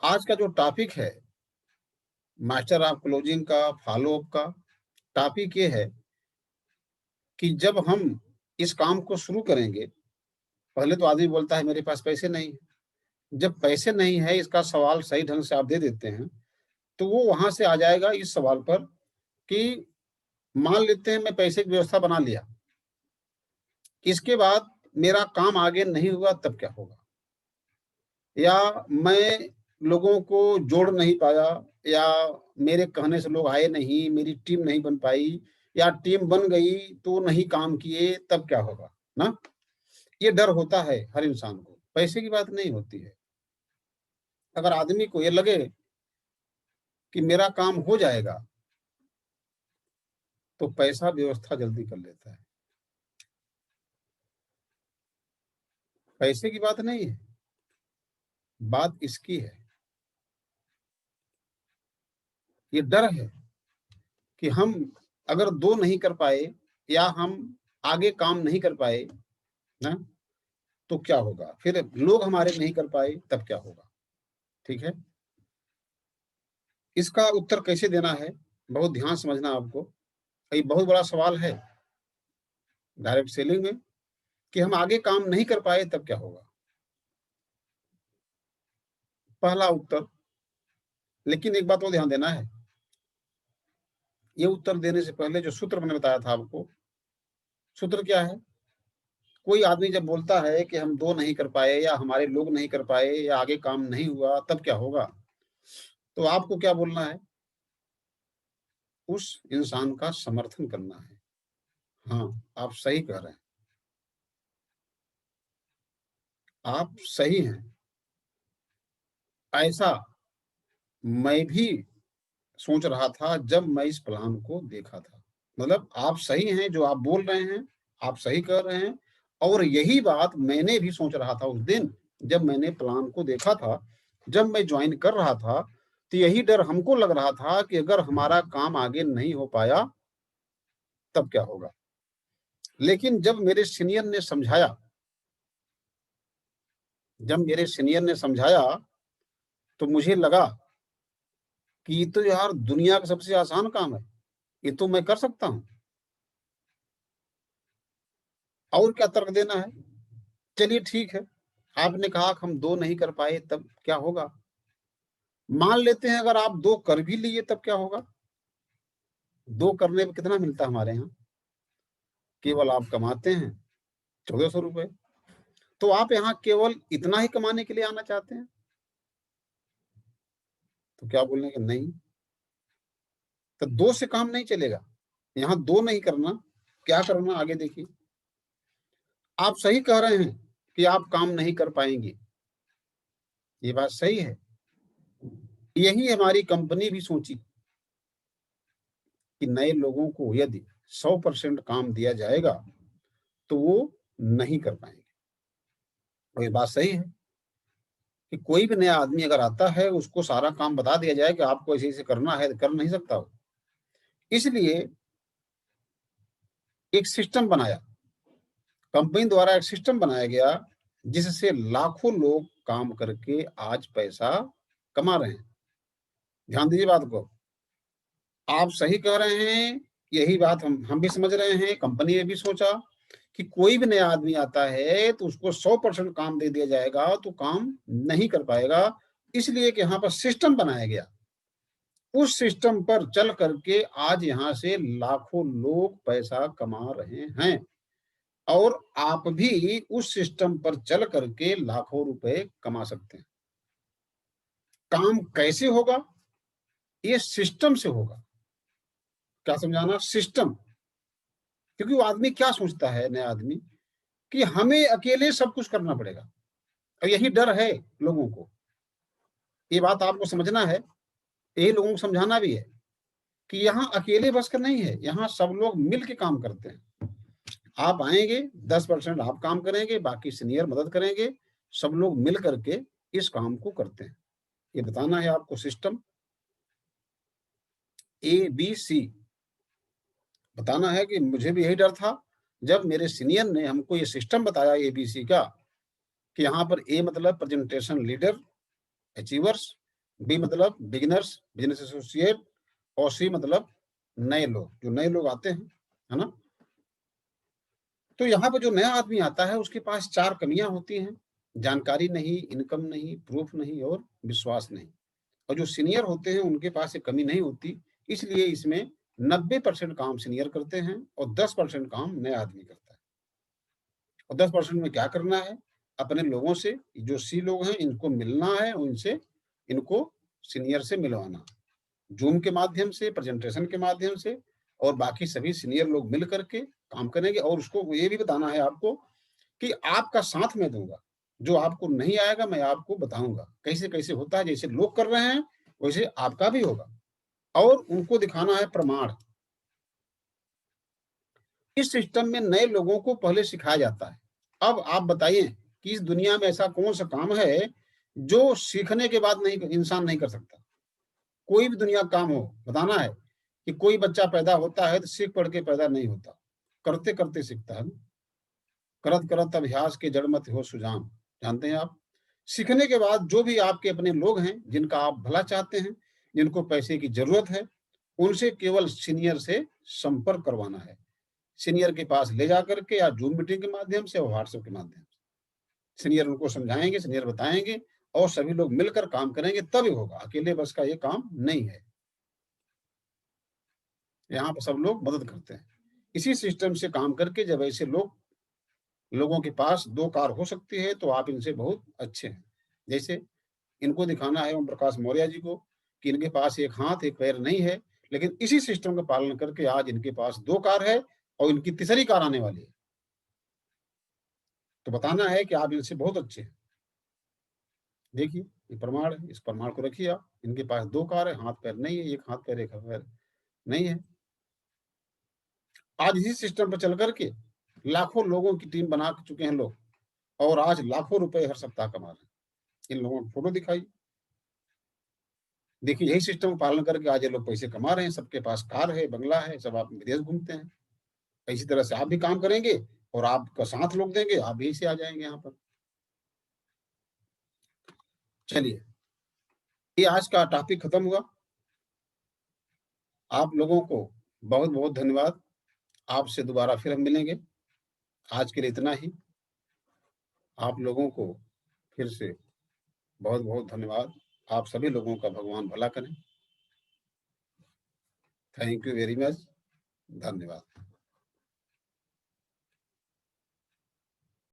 आज का जो टॉपिक है मास्टर ऑफ क्लोजिंग का फॉलो अप का टॉपिक ये है कि जब हम इस काम को शुरू करेंगे, पहले तो आदमी बोलता है मेरे पास पैसे नहीं है। जब पैसे नहीं है इसका सवाल सही ढंग से आप दे देते हैं, तो वो वहाँ से आ जाएगा इस सवाल पर कि मान लेते हैं मैं पैसे की व्यवस्था बना लिया, इसके बाद मेरा काम आगे नहीं हुआ तब क्या होगा? या मैं लोगों को जोड़ नहीं पाया या मेरे कहने से लोग आए नहीं, मेरी टीम नहीं बन पाई या टीम बन गई तो नहीं काम किए तब क्या होगा? ना? ये डर होता है हर इंसान को, पैसे की बात नहीं होती है। अगर आदमी को ये लगे कि मेरा काम हो जाएगा, तो पैसा व्यवस्था जल्दी कर लेता है। पैसे की बात नहीं है, बात इसकी है। ये डर है कि हम अगर 2 नहीं कर पाए या हम आगे काम नहीं कर पाए ना, तो क्या होगा? फिर लोग हमारे नहीं कर पाए तब क्या होगा? ठीक है? इसका उत्तर कैसे देना है, बहुत ध्यान से समझना आपको। ये बहुत बड़ा सवाल है डायरेक्ट सेलिंग में कि हम आगे काम नहीं कर पाए तब क्या होगा? पहला उत्तर, लेकिन एक बात और ध्यान देना है, ये उत्तर देने से पहले जो सूत्र मैंने बताया था आपको, सूत्र क्या है? कोई आदमी जब बोलता है कि हम 2 नहीं कर पाए या हमारे लोग नहीं कर पाए या आगे काम नहीं हुआ तब क्या होगा? तो आपको क्या बोलना है? उस इंसान का समर्थन करना है। हाँ, आप सही कह रहे हैं। आप सही हैं। ऐसा मैं भी सोच रहा था जब मैं इस प्लान को देखा था। मतलब आप सही हैं जो आप बोल रहे हैं, आप सही कह रहे हैं और यही बात मैंने भी सोच रहा था उस दिन जब मैंने प्लान को देखा था, जब मैं जॉइन कर रहा था, तो यही डर हमको लग रहा था कि अगर हमारा काम आगे नहीं हो पाया, तब क्या होगा? लेकिन जब मेरे सीनियर ने समझाया, तो मुझे लगा कि ये तो यार दुनिया का सबसे आसान काम है, ये तो मैं कर सकता हूँ। और क्या तर्क देना है? चलिए ठीक है, आपने कहा कि हम 2 नहीं कर पाए तब क्या होगा? मान लेते हैं अगर आप 2 कर भी लिए तब क्या होगा? 2 करने में कितना मिलता है हमारे यहाँ? केवल आप कमाते हैं ₹1400। तो आप यहाँ केवल इतना ही कमाने के लिए आना चाहते हैं? तो क्या बोलेंगे नहीं, तो 2 से काम नहीं चलेगा। यहाँ 2 नहीं करना, क्या करना आगे देखिए। आप सही कह रहे हैं कि आप काम नहीं कर पाएँगे, ये बात सही है। यही हमारी कंपनी भी सोची कि नए लोगों को यदि 100% काम दिया जाएगा, तो वो नहीं कर पाएँगे। और ये बात सही है कि कोई भी नया आदमी अगर आता है, उसको सारा काम बता दिया जाए कि आपको ऐसे-ऐसे करना है, तो कर नहीं सकता वो। इसलिए एक सिस्टम बनाया, कंपनी द्वारा एक सिस्टम बनाया गया, जिससे लाखों लोग काम करके आज पैसा कमा रहे हैं। ध्यान दीजिए बात को। आप सही कह रहे हैं, यही बात हम भी समझ रहे हैं, कंपनी ने भी सोचा कि कोई भी नया आदमी आता है तो उसको 100% काम दे दिया जाएगा तो काम नहीं कर पाएगा। इसलिए कि यहाँ पर सिस्टम बनाया गया। उस सिस्टम पर चल करके आज यहाँ से लाखों लोग पैसा कमा रहे हैं और आप भी उस सिस्टम पर चल करके लाखों रुपए कमा सकते हैं। काम कैसे होगा? ये सिस्टम से होगा। क्या समझाना? सिस्टम। क्योंकि वो आदमी क्या सोचता है नया आदमी कि हमें अकेले सब कुछ करना पड़ेगा और यही डर है लोगों को। ये बात आपको समझना है, यही लोगों को समझाना भी है कि यहाँ अकेले बस का नहीं है, यहाँ सब लोग मिल के काम करते हैं। आप आएँगे, 10% आप काम करेंगे, बाकी सीनियर मदद करेंगे, सब लोग मिल कर के इस काम को करते हैं। ये बताना है आपको सिस्टम ABC बताना है कि मुझे भी यही डर था, जब मेरे सीनियर ने हमको ये सिस्टम बताया ABC का कि यहाँ पर A मतलब प्रेजेंटेशन लीडर, अचीवर्स बी मतलब बिगिनर्स, बिजनेस एसोसिएट, और सी मतलब नए लोग, जो नए लोग आते हैं, है ना? तो यहाँ पे जो नया आदमी आता है उसके पास 4 कमियाँ होती हैं, जानकारी नहीं, इनकम नहीं, प्रूफ नहीं और विश्वास नहीं। और जो सीनियर होते हैं उनके पास ये कमी नहीं होती, इसलिए इसमें 90% काम सीनियर करते हैं और 10% काम नया आदमी करता है। और 10% में क्या करना है? अपने लोगों से, जो सी लोग हैं इनको मिलना है, उनसे इनको सीनियर से मिलवाना। ज़ूम के माध्यम से, प्रेज़ेंटेशन के माध्यम से, और बाकी सभी सीनियर लोग मिल कर के काम करेंगे, और उसको ये भी बताना है आपको कि आपका साथ मैं दूँगा। जो आपको नहीं आएगा मैं आपको बताऊँगा, कैसे-कैसे होता है, जैसे लोग कर रहे हैं, वैसे आपका भी होगा, और उनको दिखाना है प्रमाण। इस सिस्टम में नए लोगों को पहले सिखाया जाता है। अब आप बताइए कि इस दुनिया में ऐसा कौन-सा काम है, जो सीखने के बाद नहीं इंसान नहीं कर सकता? कोई भी दुनिया का काम हो, बताना है कि कोई बच्चा पैदा होता है तो सीख पढ़ के पैदा नहीं होता, करते-करते सीखता है। करत करत अभ्यास के जड़ मत हो सुजान, जानते हैं आप? सीखने के बाद जो भी आपके अपने लोग हैं, जिनका आप भला चाहते हैं, जिनको पैसे की ज़रूरत है, उनसे केवल सीनियर से संपर्क करवाना है। सीनियर के पास ले जाकर के, या ज़ूम मीटिंग के माध्यम से और व्हाट्सएप के माध्यम से। सीनियर उनको समझाएँगे, सीनियर बताएँगे, और सभी लोग मिलकर काम करेंगे तभी होगा, अकेले बस का ये काम नहीं है। यहाँ पे सब लोग मदद करते हैं। इसी सिस्टम से काम करके जब ऐसे लोगों के पास 2 कार हो सकती है, तो आप इनसे बहुत अच्छे हैं। जैसे इनको दिखाना है ओम प्रकाश मौर्य जी को कि इनके पास 1 हाथ, 1 पैर नहीं है, लेकिन इसी सिस्टम का पालन करके आज इनके पास 2 कार है, और इनकी तीसरी कार आने वाली है। तो बताना है कि आप इनसे बहुत अच्छे हैं। देखिए, ये प्रमाण है, इस प्रमाण को रखिए आप। इनके पास 2 कार है, हाथ-पैर नहीं है, 1 हाथ-पैर, 1 पैर नहीं है। आज इसी सिस्टम पे चल कर के लाखों लोगों की टीम बना चुके हैं लोग, और आज लाखों रुपए हर सप्ताह कमा रहे हैं। इन लोगों की फ़ोटो दिखाइए। देखिए, यही सिस्टम का पालन करके आज ये लोग पैसे कमा रहे हैं, सबके पास कार है, बंगला है, सब आप विदेश घूमते हैं। इसी तरह से आप भी काम करेंगे और आपका साथ लोग देंगे, आप भी ऐसे आ जाएँगे यहाँ पर। चलिए, ये आज का टॉपिक खत्म हुआ। आप लोगों को बहुत-बहुत धन्यवाद। आपसे दोबारा फिर हम मिलेंगे। आज के लिए इतना ही। आप लोगों को फिर से बहुत-बहुत धन्यवाद। आप सभी लोगों का भगवान भला करें। Thank you very much. धन्यवाद।